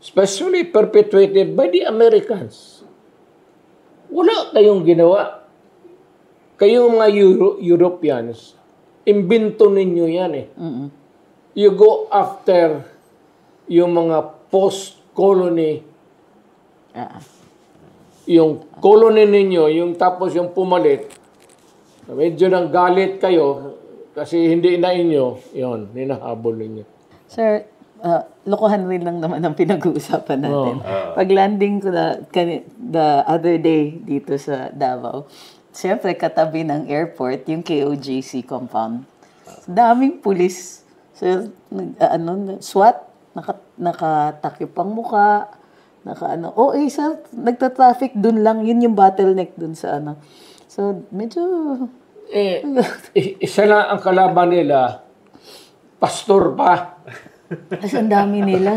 especially perpetuated by the Americans. Wala kayong ginawa. Kayong mga Europeans, imbento ninyo yan eh. You go after yung mga post-colony, yung colony ninyo, yung tapos yung pumalit, medyo nang galit kayo kasi hindi na inyo, yun, hinahabol ninyo. Sir, lokohan rin lang naman ang pinag-uusapan natin. Pag landing ko the other day dito sa Davao, siyempre katabi ng airport, yung KOJC compound. Daming pulis. So, SWAT, nakatakip ang muka, sir, nagta-traffic dun lang, yun yung bottleneck dun sa So, medyo... isa na ang kalaban nila, pastor pa. Kasi ang dami nila.